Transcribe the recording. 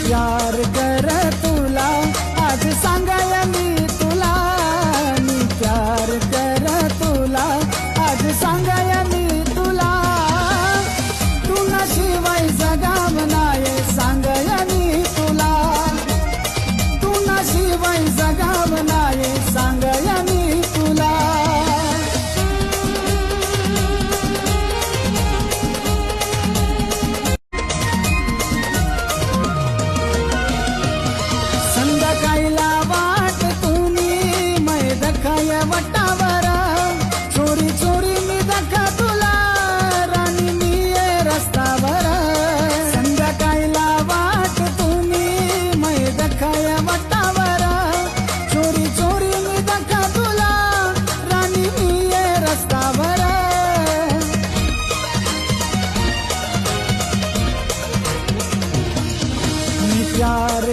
प्यार कर तुला आज सांगाय मी तुला, मी प्यार कर तुला आज सांगाय मी तुला, तुला शिवाय जगाव नाय सांगाय मी तुला, तुला शिवाय जगाव नाय सांगाय मी तुला. संध्याकाळीला वाट तुम्ही मै दखाय वटावर, चोरी चोरी मी दखा तुला राणी मी ये रस्त्यावर. संध्याकाळीला वाट तुम्ही मै दखाय वटावर, चोरी चोरी मी दखा तुला राणी मी ये रस्त्यावर. मी प्यार